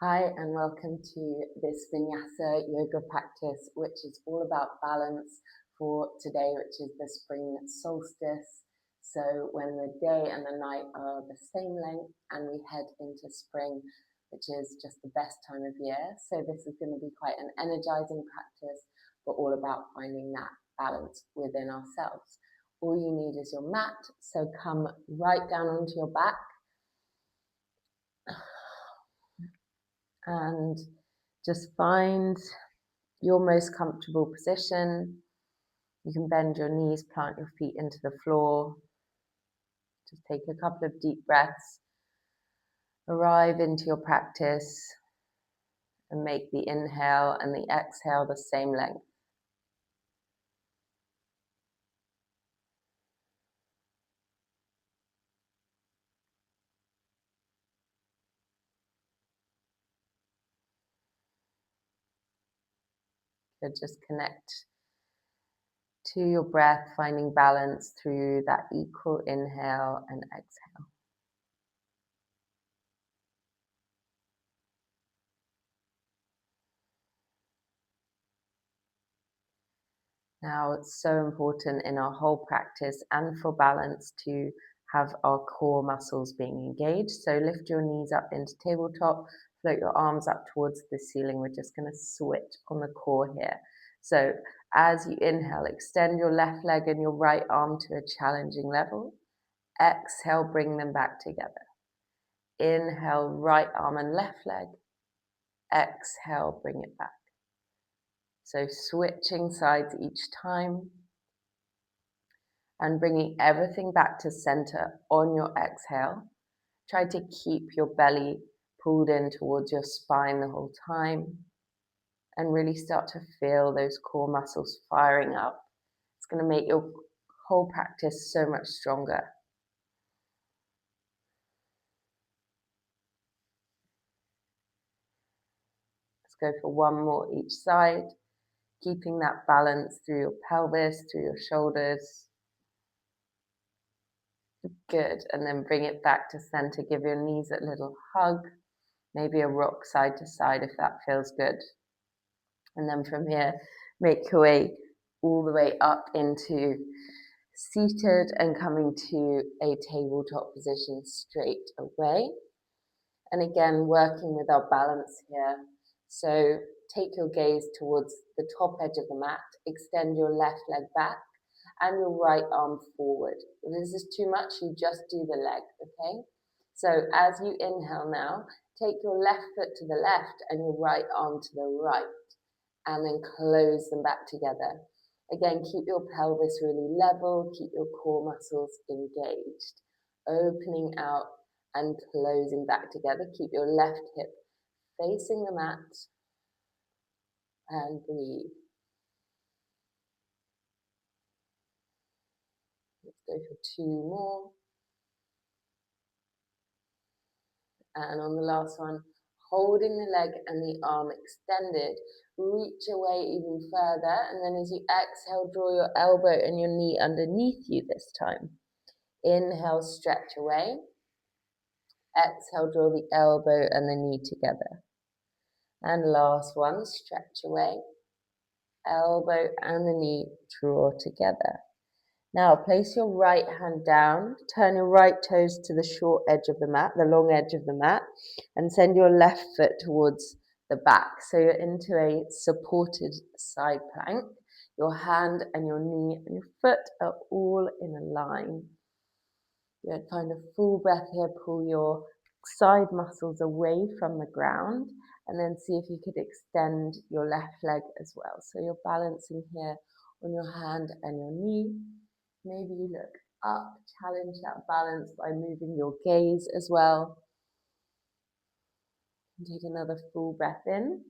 Hi and welcome to this Vinyasa yoga practice, which is all about balance for today, which is the spring solstice. So when the day and the night are the same length and we head into spring, which is just the best time of year. So this is going to be quite an energizing practice, but all about finding that balance within ourselves. All you need is your mat. So come right down onto your back. And just find your most comfortable position. You can bend your knees, plant your feet into the floor. Just take a couple of deep breaths. Arrive into your practice and make the inhale and the exhale the same length. So just connect to your breath, finding balance through that equal inhale and exhale. Now, it's so important in our whole practice and for balance to have our core muscles being engaged. So lift your knees up into tabletop, float your arms up towards the ceiling. We're just going to switch on the core here. So as you inhale, extend your left leg and your right arm to a challenging level. Exhale, bring them back together. Inhale, right arm and left leg. Exhale, bring it back. So switching sides each time. And bringing everything back to center on your exhale. Try to keep your belly pulled in towards your spine the whole time and really start to feel those core muscles firing up. It's going to make your whole practice so much stronger. Let's go for one more each side, keeping that balance through your pelvis, through your shoulders. Good, and then bring it back to center. Give your knees a little hug, maybe a rock side to side if that feels good. And then from here, make your way all the way up into seated and coming to a tabletop position straight away. And again, working with our balance here. So take your gaze towards the top edge of the mat, extend your left leg back and your right arm forward. If this is too much, you just do the leg, okay? So as you inhale now, take your left foot to the left and your right arm to the right, and then close them back together. Again, keep your pelvis really level, keep your core muscles engaged, opening out and closing back together. Keep your left hip facing the mat and breathe. Let's go for two more. And on the last one, holding the leg and the arm extended, reach away even further. And then as you exhale, draw your elbow and your knee underneath you this time. Inhale, stretch away. Exhale, draw the elbow and the knee together. And last one, stretch away. Elbow and the knee draw together. Now place your right hand down, turn your right toes to the short edge of the mat, the long edge of the mat, and send your left foot towards the back. So you're into a supported side plank. Your hand and your knee and your foot are all in a line. You're find a full breath here, pull your side muscles away from the ground, and then see if you could extend your left leg as well. So you're balancing here on your hand and your knee. Maybe you look up, challenge that balance by moving your gaze as well. And take another full breath in.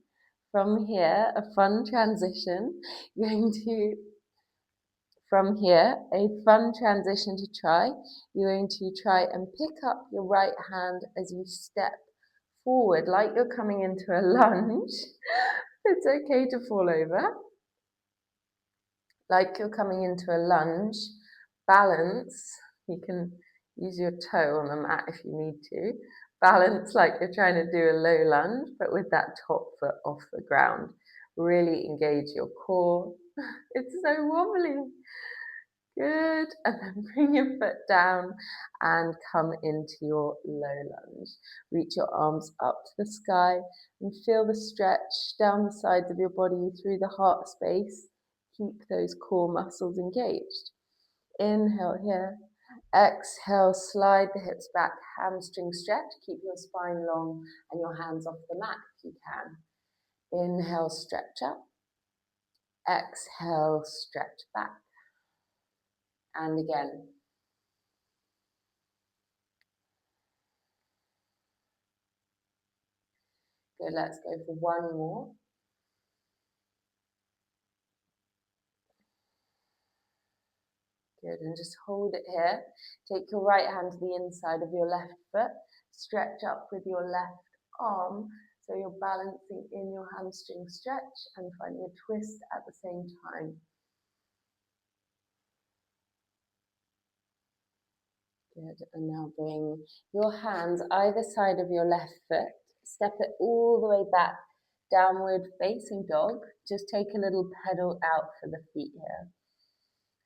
From here, a fun transition. You're going to, from here, a fun transition to try. You're going to try and pick up your right hand as you step forward, like you're coming into a lunge. It's okay to fall over. Like you're coming into a lunge. Balance. You can use your toe on the mat if you need to. Balance like you're trying to do a low lunge, but with that top foot off the ground. Really engage your core. It's so wobbly. Good. And then bring your foot down and come into your low lunge. Reach your arms up to the sky and feel the stretch down the sides of your body through the heart space. Keep those core muscles engaged. Inhale here. Exhale, slide the hips back, hamstring stretch. Keep your spine long and your hands off the mat if you can. Inhale, stretch up. Exhale, stretch back. And again. Good, let's go for one more. Good, and just hold it here. Take your right hand to the inside of your left foot. Stretch up with your left arm. So you're balancing in your hamstring stretch and finding a twist at the same time. Good, and now bring your hands either side of your left foot. Step it all the way back, downward facing dog. Just take a little pedal out for the feet here.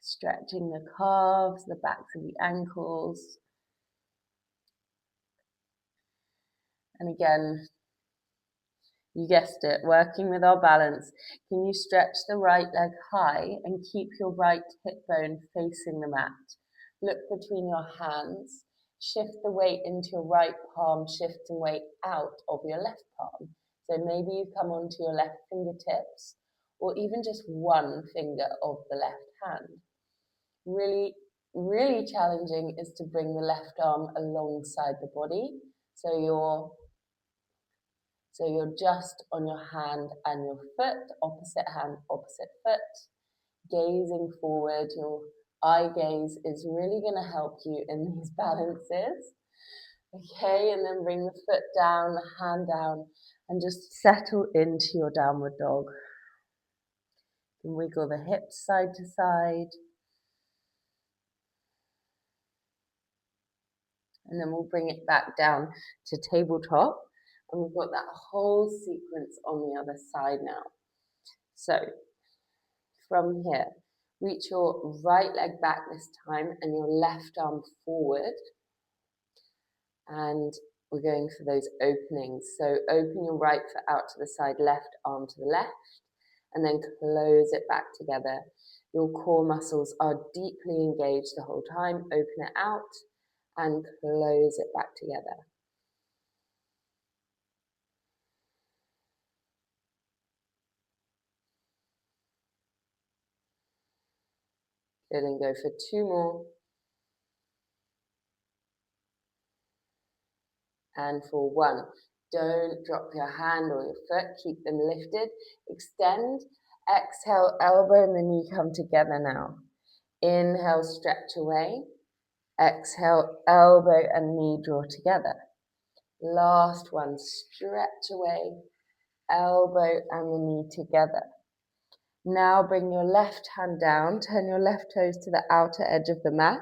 Stretching the calves, the backs of the ankles. And again, you guessed it, working with our balance. Can you stretch the right leg high and keep your right hip bone facing the mat? Look between your hands. Shift the weight into your right palm, shifting weight out of your left palm. So maybe you come onto your left fingertips or even just one finger of the left hand. Really, really challenging is to bring the left arm alongside the body. So you're just on your hand and your foot, opposite hand, opposite foot, gazing forward. Your eye gaze is really going to help you in these balances. Okay, and then bring the foot down, the hand down, and just settle into your downward dog. And wiggle the hips side to side. And then we'll bring it back down to tabletop. And we've got that whole sequence on the other side now. So from here, reach your right leg back this time and your left arm forward. And we're going for those openings. So open your right foot out to the side, left arm to the left, and then close it back together. Your core muscles are deeply engaged the whole time. Open it out and close it back together. Good, and go for two more. And for one. Don't drop your hand or your foot, keep them lifted. Extend, exhale, elbow and the knee come together now. Inhale, stretch away. Exhale, elbow and knee draw together. Last one, stretch away, elbow and the knee together. Now bring your left hand down, turn your left toes to the outer edge of the mat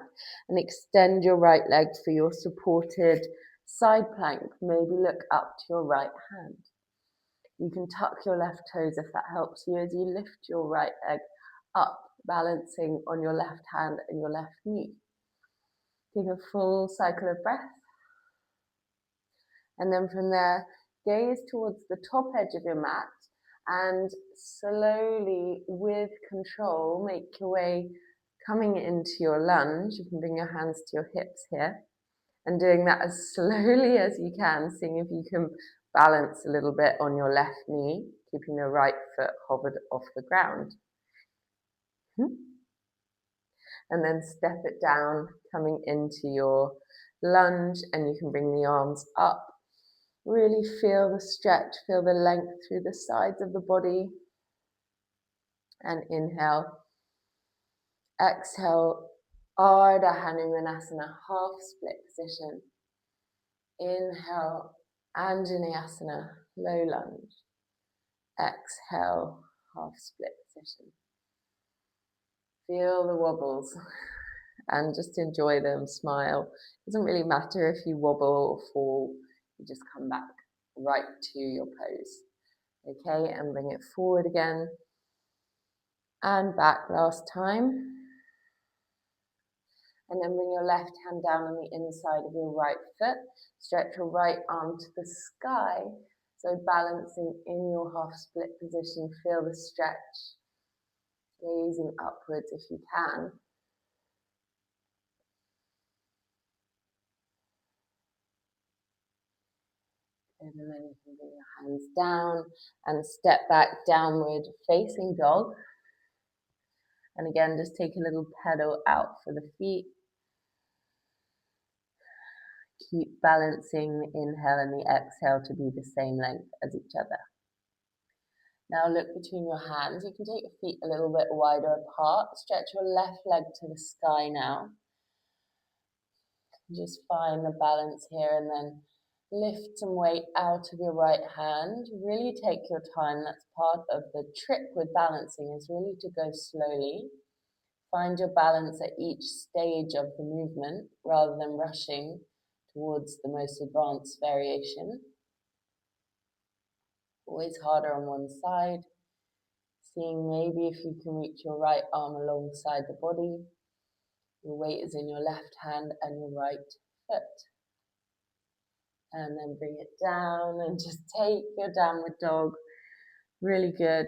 and extend your right leg for your supported side plank. Maybe look up to your right hand. You can tuck your left toes if that helps you as you lift your right leg up, balancing on your left hand and your left knee. Take a full cycle of breath. And then from there, gaze towards the top edge of your mat and slowly, with control, make your way coming into your lunge. You can bring your hands to your hips here and doing that as slowly as you can, seeing if you can balance a little bit on your left knee, keeping the right foot hovered off the ground. And then step it down, coming into your lunge, and you can bring the arms up. Really feel the stretch, feel the length through the sides of the body. And inhale. Exhale, Ardha Hanumanasana, half split position. Inhale, Anjaneyasana, low lunge. Exhale, half split position. Feel the wobbles and just enjoy them, smile. It doesn't really matter if you wobble or fall. You just come back right to your pose. Okay, and bring it forward again. And back last time. And then bring your left hand down on the inside of your right foot. Stretch your right arm to the sky. So balancing in your half split position, feel the stretch. Gazing upwards if you can. And then you can bring your hands down and step back, downward facing dog. And again, just take a little pedal out for the feet. Keep balancing the inhale and the exhale to be the same length as each other. Now look between your hands. You can take your feet a little bit wider apart. Stretch your left leg to the sky now. Just find the balance here and then lift some weight out of your right hand. Really take your time. That's part of the trick with balancing, is really to go slowly. Find your balance at each stage of the movement rather than rushing towards the most advanced variation. Always harder on one side. Seeing maybe if you can reach your right arm alongside the body. Your weight is in your left hand and your right foot. And then bring it down and just take your downward dog. Really good.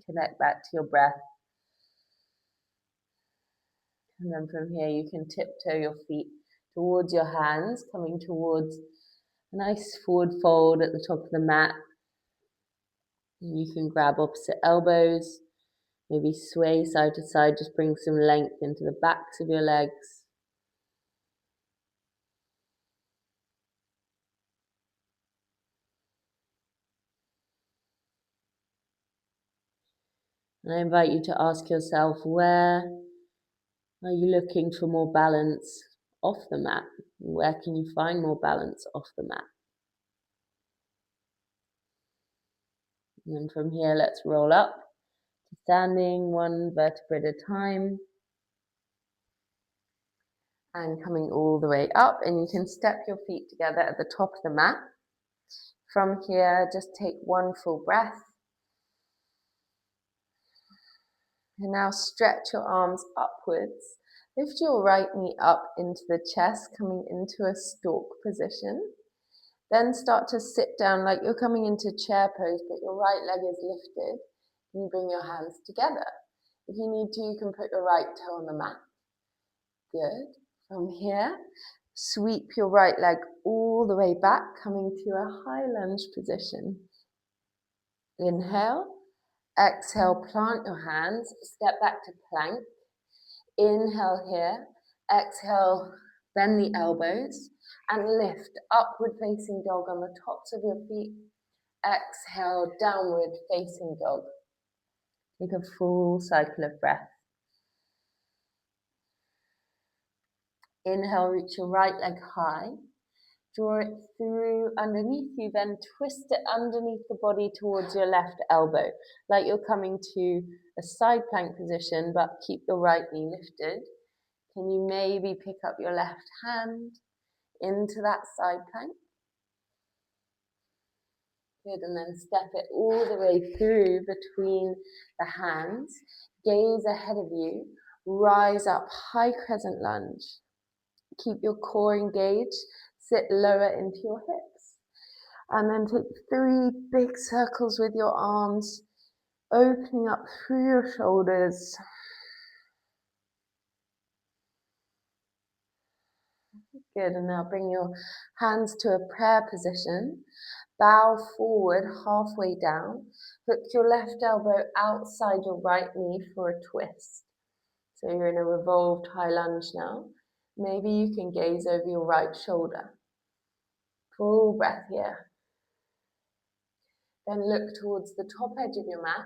Connect back to your breath. And then from here you can tiptoe your feet towards your hands, coming towards a nice forward fold at the top of the mat. You can grab opposite elbows, maybe sway side to side, just bring some length into the backs of your legs. And I invite you to ask yourself, where are you looking for more balance off the mat? Where can you find more balance off the mat? And then from here, let's roll up to standing, one vertebra at a time. And coming all the way up, and you can step your feet together at the top of the mat. From here, just take one full breath. And now stretch your arms upwards. Lift your right knee up into the chest, coming into a stalk position. Then start to sit down like you're coming into chair pose, but your right leg is lifted. And you bring your hands together. If you need to, you can put your right toe on the mat. Good. From here, sweep your right leg all the way back, coming to a high lunge position. Inhale. Exhale, plant your hands, step back to plank. Inhale here. Exhale, bend the elbows and lift upward facing dog on the tops of your feet. Exhale, downward facing dog. Take a full cycle of breath. Inhale, reach your right leg high. Draw it through underneath you, then twist it underneath the body towards your left elbow, like you're coming to a side plank position, but keep your right knee lifted. Can you maybe pick up your left hand into that side plank? Good, and then step it all the way through between the hands. Gaze ahead of you, rise up, high crescent lunge. Keep your core engaged. Sit lower into your hips. And then take 3 big circles with your arms, opening up through your shoulders. Good, and now bring your hands to a prayer position. Bow forward halfway down. Hook your left elbow outside your right knee for a twist. So you're in a revolved high lunge now. Maybe you can gaze over your right shoulder. Full breath here. Then look towards the top edge of your mat,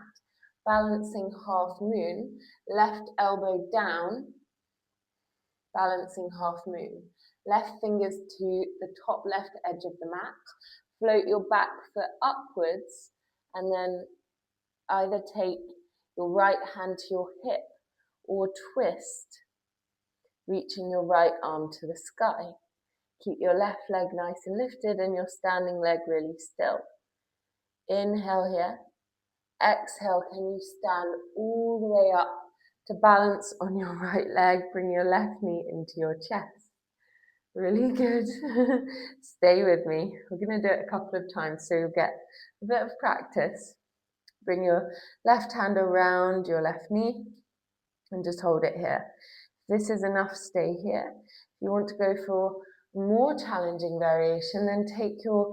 balancing half moon, left elbow down, balancing half moon. Left fingers to the top left edge of the mat. Float your back foot upwards and then either take your right hand to your hip or twist, reaching your right arm to the sky. Keep your left leg nice and lifted and your standing leg really still. Inhale here. Exhale, can you stand all the way up to balance on your right leg? Bring your left knee into your chest. Really good. Stay with me. We're going to do it a couple of times so you'll get a bit of practice. Bring your left hand around your left knee and just hold it here. If this is enough, stay here. If you want to go for more challenging variation, then take your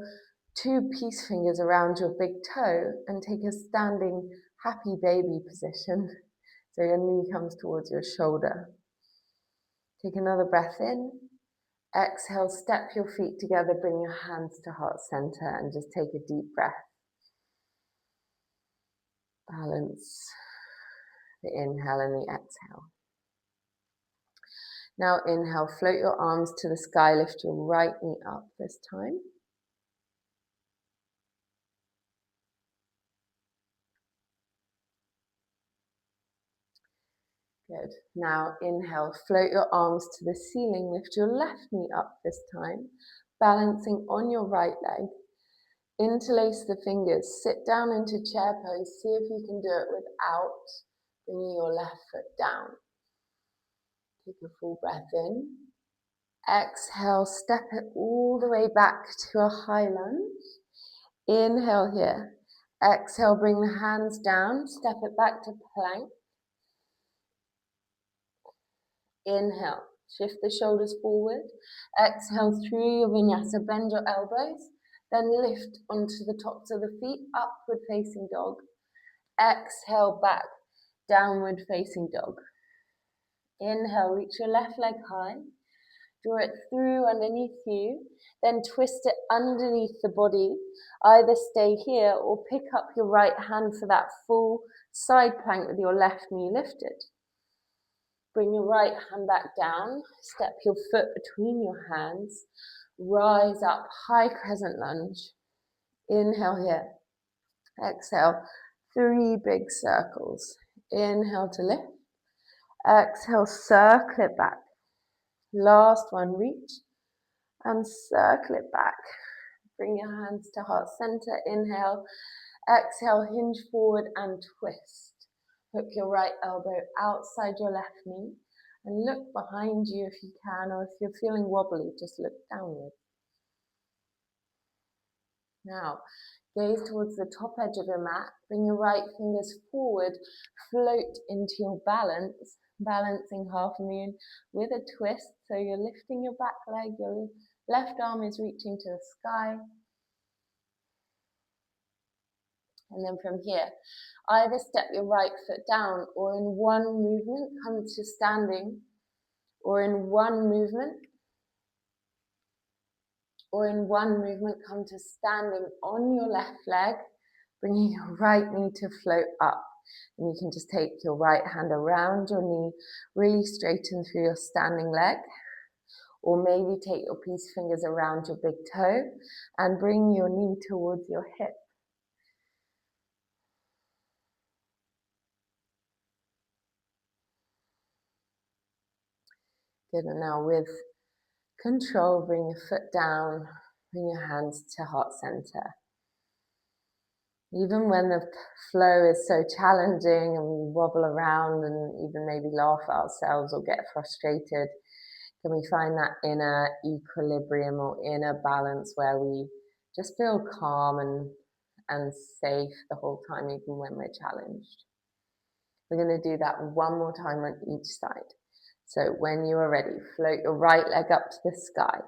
2 peace fingers around your big toe and take a standing happy baby position. So your knee comes towards your shoulder. Take another breath in. Exhale, step your feet together, bring your hands to heart center and just take a deep breath. Balance the inhale and the exhale. Now inhale, float your arms to the sky, lift your right knee up this time. Good. Now inhale, float your arms to the ceiling, lift your left knee up this time, balancing on your right leg. Interlace the fingers, sit down into chair pose, see if you can do it without bringing your left foot down. Take a full breath in. Exhale, step it all the way back to a high lunge. Inhale here. Exhale, bring the hands down, step it back to plank. Inhale, shift the shoulders forward. Exhale through your vinyasa, bend your elbows, then lift onto the tops of the feet, upward facing dog. Exhale back, downward facing dog. Inhale, reach your left leg high. Draw it through underneath you, then twist it underneath the body. Either stay here or pick up your right hand for that full side plank with your left knee lifted. Bring your right hand back down, step your foot between your hands, rise up, high crescent lunge. Inhale here. Exhale, 3 big circles. Inhale to lift. Exhale, circle it back. Last one, reach and circle it back. Bring your hands to heart center. Inhale. Exhale, hinge forward and twist. Hook your right elbow outside your left knee and look behind you if you can, or if you're feeling wobbly, just look downward. Now, gaze towards the top edge of your mat. Bring your right fingers forward, float into your balance, balancing half moon with a twist. So you're lifting your back leg, your left arm is reaching to the sky. And then from here, either step your right foot down or in one movement come to standing, or in one movement come to standing on your left leg, bringing your right knee to float up. And you can just take your right hand around your knee, really straighten through your standing leg. Or maybe take your peace fingers around your big toe and bring your knee towards your hip. Good, and now with control, bring your foot down, bring your hands to heart center. Even when the flow is so challenging and we wobble around and even maybe laugh at ourselves or get frustrated, can we find that inner equilibrium or inner balance where we just feel calm and safe the whole time, even when we're challenged? We're going to do that one more time on each side. So when you are ready, float your right leg up to the sky,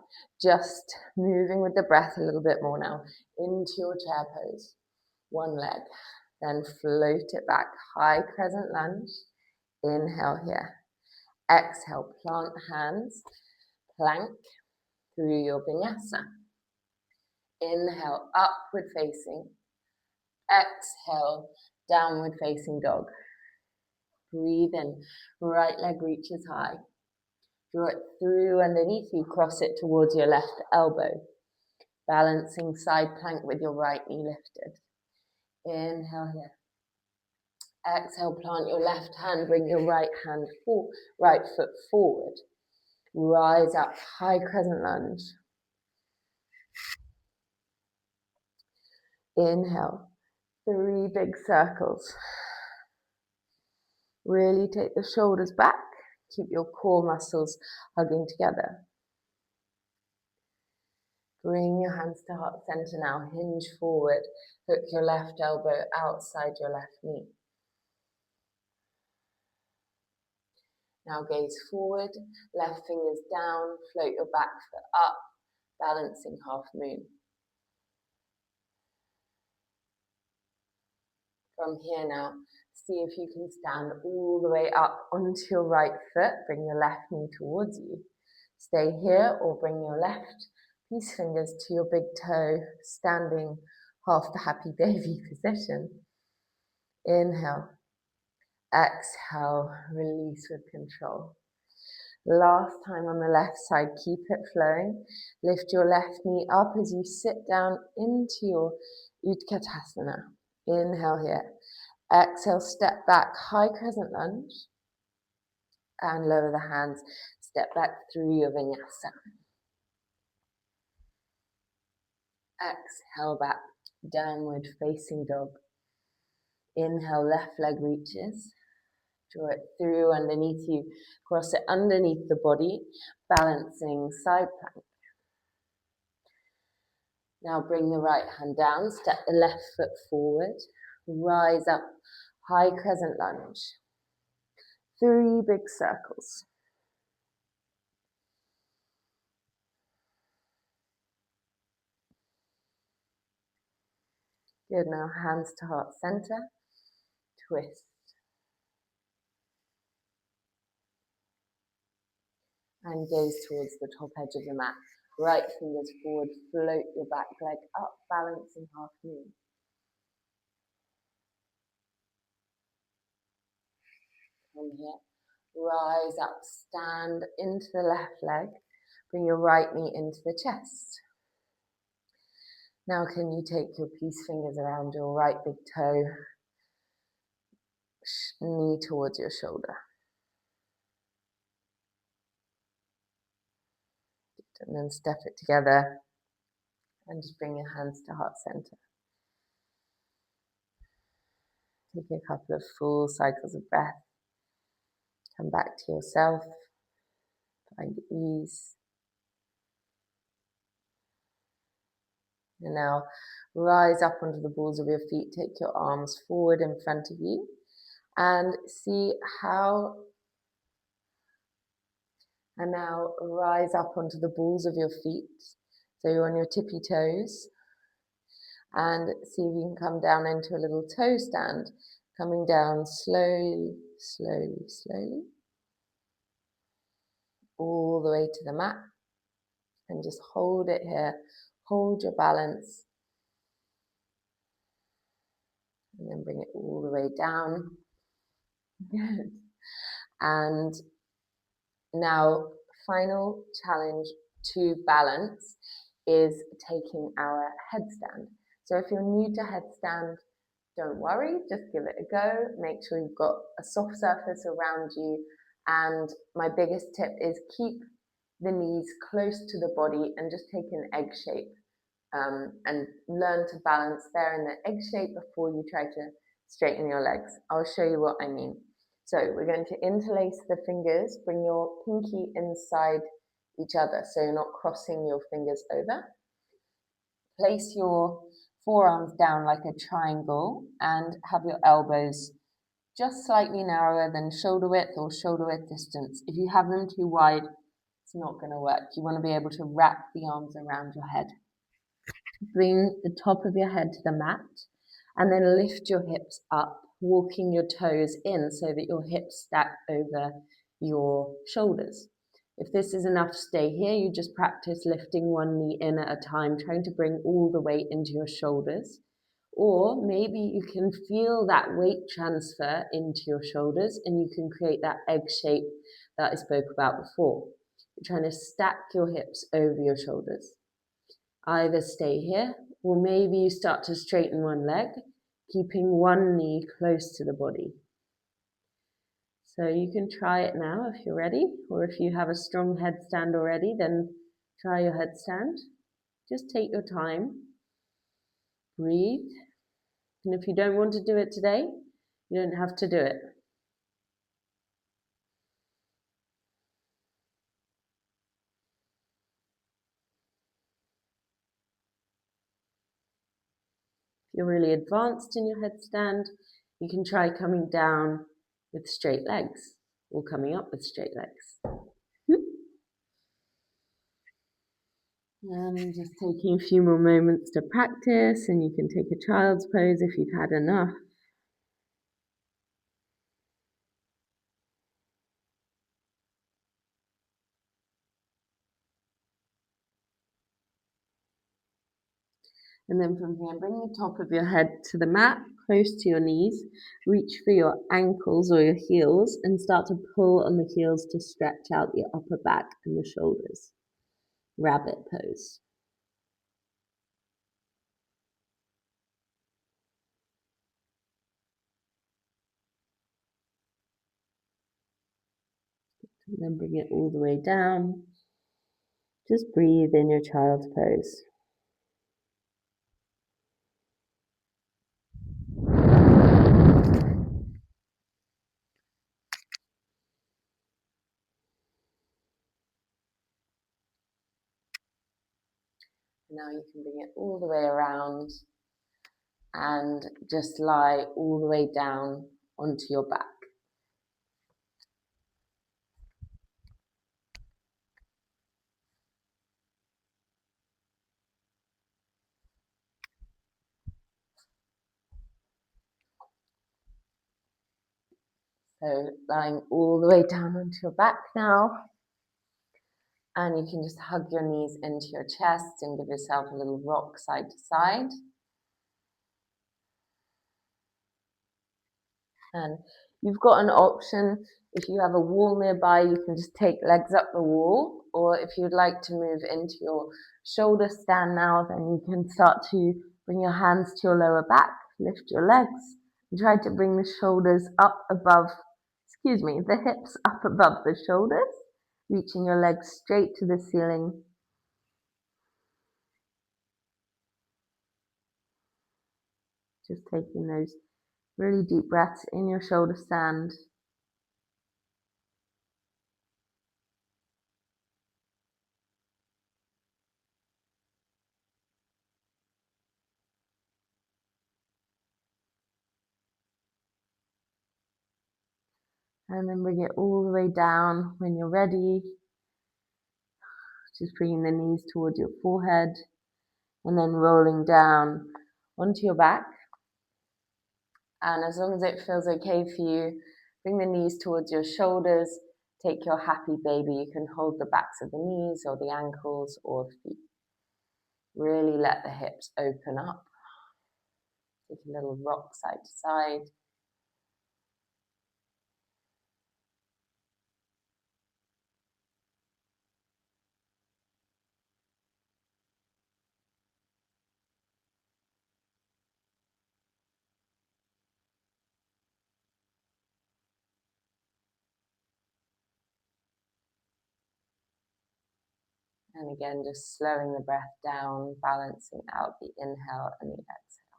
just moving with the breath a little bit more now into your chair pose. One leg, then float it back, high crescent lunge. Inhale here. Exhale, plant hands, plank through your vinyasa. Inhale, upward facing. Exhale, downward facing dog. Breathe in, right leg reaches high. Draw it through underneath you, cross it towards your left elbow. Balancing side plank with your right knee lifted. Inhale here. Exhale, plant your left hand, bring your right foot forward. Rise up, high crescent lunge. Inhale, 3 big circles. Really take the shoulders back. Keep your core muscles hugging together. Bring your hands to heart center now. Hinge forward. Hook your left elbow outside your left knee. Now gaze forward. Left fingers down. Float your back foot up. Balancing half moon. From here now, see if you can stand all the way up onto your right foot. Bring your left knee towards you. Stay here or bring your left peace fingers to your big toe, standing half the happy baby position. Inhale. Exhale. Release with control. Last time on the left side, keep it flowing. Lift your left knee up as you sit down into your Utkatasana. Inhale here. Exhale, step back, high crescent lunge. And lower the hands, step back through your vinyasa. Exhale back, downward facing dog. Inhale, left leg reaches. Draw it through underneath you. Cross it underneath the body, balancing side plank. Now bring the right hand down, step the left foot forward. Rise up, high crescent lunge. 3 big circles. Good, now hands to heart center. Twist. And gaze towards the top edge of the mat. Right fingers forward, float your back leg up, balancing half moon. From here, rise up, stand into the left leg. Bring your right knee into the chest. Now can you take your peace fingers around your right big toe, knee towards your shoulder. And then step it together and just bring your hands to heart center. Take a couple of full cycles of breath. Come back to yourself. Find ease. And now rise up onto the balls of your feet. Take your arms forward in front of you and see how. And now rise up onto the balls of your feet. So you're on your tippy toes. And see if you can come down into a little toe stand. Coming down slowly, slowly, slowly. All the way to the mat. And just hold it here. Hold your balance. And then bring it all the way down. Good. And now, final challenge to balance is taking our headstand. So if you're new to headstand, don't worry, just give it a go. Make sure you've got a soft surface around you. And my biggest tip is keep the knees close to the body and just take an egg shape. And learn to balance there in the egg shape before you try to straighten your legs. I'll show you what I mean. So we're going to interlace the fingers, bring your pinky inside each other so you're not crossing your fingers over. Place your forearms down like a triangle and have your elbows just slightly narrower than shoulder width or shoulder width distance. If you have them too wide, it's not going to work. You want to be able to wrap the arms around your head. Bring the top of your head to the mat and then lift your hips up, walking your toes in so that your hips stack over your shoulders. If this is enough to stay here, you just practice lifting one knee in at a time, trying to bring all the weight into your shoulders. Or maybe you can feel that weight transfer into your shoulders and you can create that egg shape that I spoke about before. You're trying to stack your hips over your shoulders. Either stay here, or maybe you start to straighten one leg, keeping one knee close to the body. So you can try it now if you're ready, or if you have a strong headstand already, then try your headstand. Just take your time, breathe, and if you don't want to do it today, you don't have to do it. If you're really advanced in your headstand, you can try coming down with straight legs or coming up with straight legs. And just taking a few more moments to practice, and you can take a child's pose if you've had enough. And then from here, bring the top of your head to the mat, close to your knees. Reach for your ankles or your heels and start to pull on the heels to stretch out your upper back and the shoulders. Rabbit pose. And then bring it all the way down. Just breathe in your child's pose. Now you can bring it all the way around and just lie all the way down onto your back. So lying all the way down onto your back now. And you can just hug your knees into your chest and give yourself a little rock side to side. And you've got an option. If you have a wall nearby, you can just take legs up the wall. Or if you'd like to move into your shoulder stand now, then you can start to bring your hands to your lower back, lift your legs, and try to bring the shoulders up above, the hips up above the shoulders, reaching your legs straight to the ceiling. Just taking those really deep breaths in your shoulder stand. And then bring it all the way down when you're ready. Just bringing the knees towards your forehead and then rolling down onto your back. And as long as it feels okay for you, bring the knees towards your shoulders. Take your happy baby. You can hold the backs of the knees or the ankles or the feet. Really let the hips open up. Take a little rock side to side. And again, just slowing the breath down, balancing out the inhale and the exhale.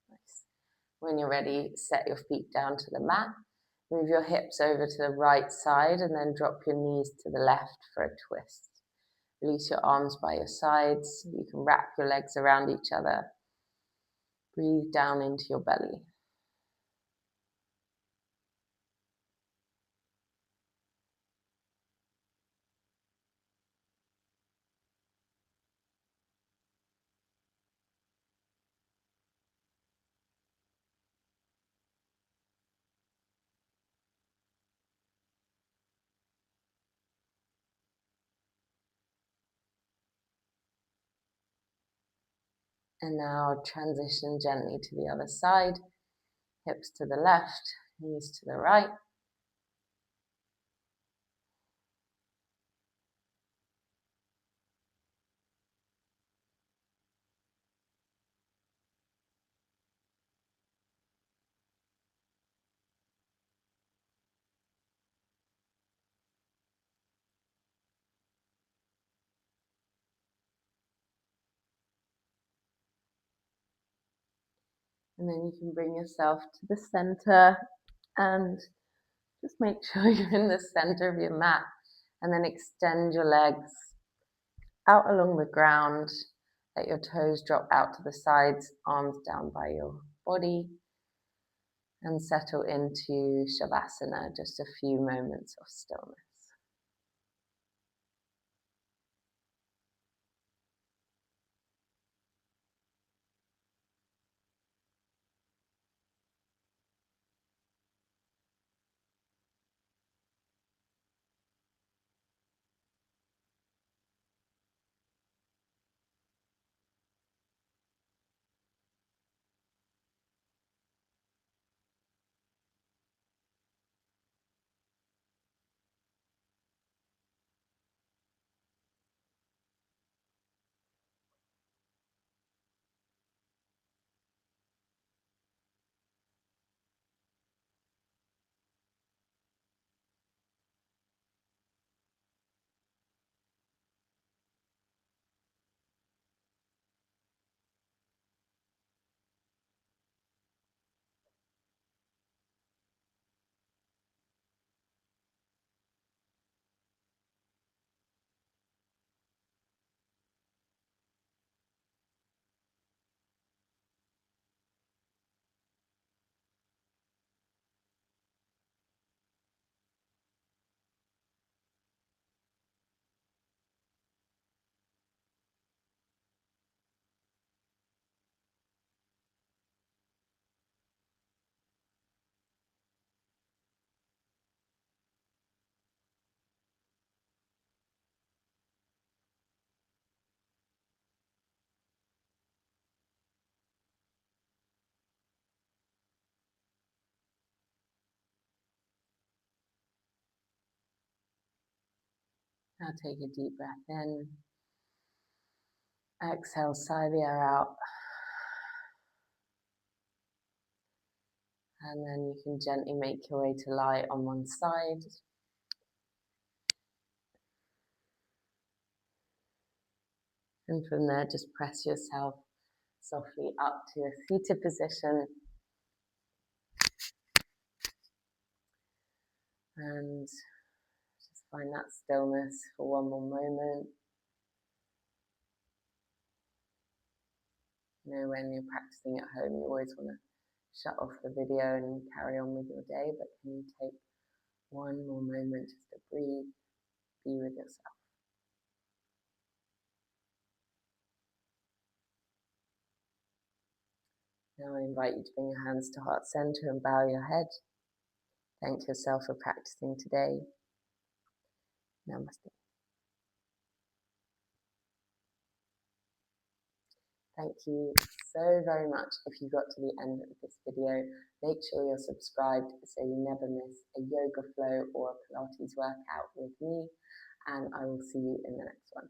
Nice. When you're ready, set your feet down to the mat. Move your hips over to the right side and then drop your knees to the left for a twist. Release your arms by your sides. You can wrap your legs around each other. Breathe down into your belly. And now transition gently to the other side. Hips to the left, knees to the right. And then you can bring yourself to the center and just make sure you're in the center of your mat, and then extend your legs out along the ground. Let your toes drop out to the sides, arms down by your body, and settle into Shavasana, just a few moments of stillness. Now take a deep breath in. Exhale, sigh the air out. And then you can gently make your way to lie on one side. And from there, just press yourself softly up to a seated position. And just find that stillness for one more moment. You know, when you're practicing at home, you always want to shut off the video and carry on with your day, but can you take one more moment just to breathe, be with yourself? Now I invite you to bring your hands to heart center and bow your head. Thank yourself for practicing today. Namaste. Thank you so very much. If you got to the end of this video, make sure you're subscribed so you never miss a yoga flow or a Pilates workout with me, and I will see you in the next one.